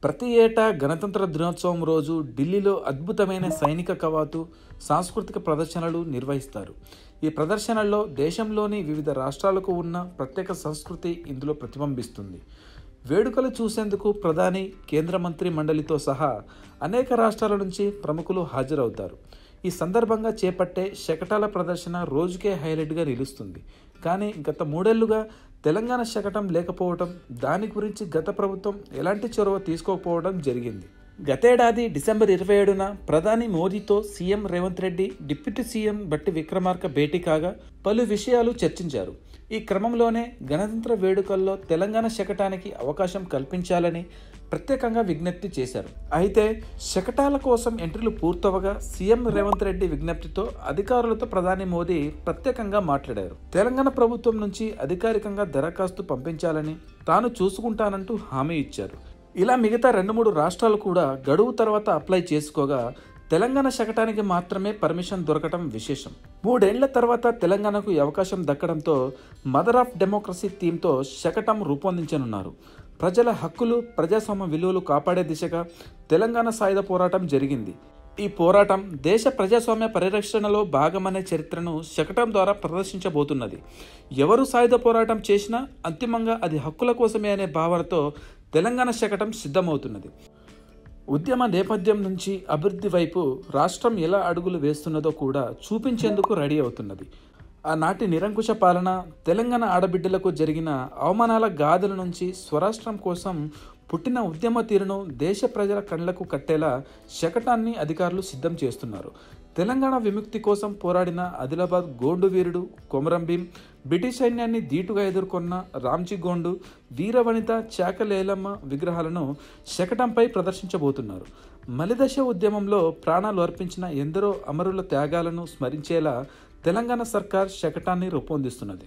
ప్రతి ఏటా గణతంత్ర దినోత్సవం రోజు ఢిల్లీలో అద్భుతమైన సైనిక కవాతు, సాంస్కృతిక ప్రదర్శనలు నిర్వహిస్తారు. ఈ ప్రదర్శనల్లో దేశంలోని వివిధ రాష్ట్రాలకు ఉన్న ప్రత్యేక సంస్కృతి ఇందులో ప్రతిబింబిస్తుంది. వేడుకలు చూసేందుకు ప్రధాని, కేంద్ర మంత్రి మండలితో సహా అనేక రాష్ట్రాల నుంచి ప్రముఖులు హాజరవుతారు. ఈ సందర్భంగా చేపట్టే శకటాల ప్రదర్శన రోజుకే హైలైట్గా నిలుస్తుంది. కానీ గత 3 ఏళ్లుగా తెలంగాణ శకటం లేకపోవడం, దాని గురించి గత ప్రభుత్వం ఎలాంటి చొరవ తీసుకోకపోవడం జరిగింది. గతేడాది డిసెంబర్ 27న ప్రధాని మోదీతో CM Revanth Reddy, deputy CM బట్టి విక్రమార్క భేటీ కాగా పలు విషయాలు చర్చించారు. ఈ క్రమంలోనే గణతంత్ర వేడుకల్లో తెలంగాణ శకటానికి అవకాశం కల్పించాలని ప్రత్యేకంగా విజ్ఞప్తి చేశారు. అయితే శకటాల కోసం ఎంట్రీలు పూర్తవగా సీఎం రేవంత్ రెడ్డి విజ్ఞప్తితో అధికారులతో ప్రధాని మోదీ ప్రత్యేకంగా మాట్లాడారు. తెలంగాణ ప్రభుత్వం నుంచి అధికారికంగా దరఖాస్తు పంపించాలని తాను చూసుకుంటానంటూ హామీ ఇచ్చారు. ఇలా మిగతా 2-3 రాష్ట్రాలు కూడా గడువు తర్వాత అప్లై చేసుకోగా తెలంగాణ శకటానికి మాత్రమే పర్మిషన్ దొరకడం విశేషం. 3 ఏళ్ల తర్వాత తెలంగాణకు ఈ అవకాశం దక్కడంతో మదర్ ఆఫ్ డెమోక్రసీ థీమ్తో శకటం రూపొందించనున్నారు. ప్రజల హక్కులు, ప్రజాస్వామ్య విలువలు కాపాడే దిశగా తెలంగాణ సాయుధ పోరాటం జరిగింది. ఈ పోరాటం దేశ ప్రజాస్వామ్య పరిరక్షణలో భాగమనే చరిత్రను శకటం ద్వారా ప్రదర్శించబోతున్నది. ఎవరు సాయుధ పోరాటం చేసినా అంతిమంగా అది హక్కుల కోసమే అనే భావనతో తెలంగాణ శకటం సిద్ధమవుతున్నది. ఉద్యమ నేపథ్యం నుంచి అభివృద్ధి వైపు రాష్ట్రం ఎలా అడుగులు వేస్తున్నదో కూడా చూపించేందుకు రెడీ అవుతున్నది. ఆనాటి నిరంకుశ పాలన, తెలంగాణ ఆడబిడ్డలకు జరిగిన అవమానాల గాథల నుంచి స్వరాష్ట్రం కోసం పుట్టిన ఉద్యమ తీరును దేశ ప్రజల కళ్లకు కట్టేలా శకటాన్ని అధికారులు సిద్ధం చేస్తున్నారు. తెలంగాణ విముక్తి కోసం పోరాడిన ఆదిలాబాద్ గోండు వీరుడు కొమరం భీం, బ్రిటిష్ సైన్యాన్ని ధీటుగా ఎదుర్కొన్న రామ్జీ గోండు, వీరవనిత, చాకలేలమ్మ విగ్రహాలను శకటంపై ప్రదర్శించబోతున్నారు. మలిదశ ఉద్యమంలో ప్రాణాలు అర్పించిన ఎందరో అమరుల త్యాగాలను స్మరించేలా తెలంగాణ సర్కార్ శకటాన్ని రూపొందిస్తున్నది.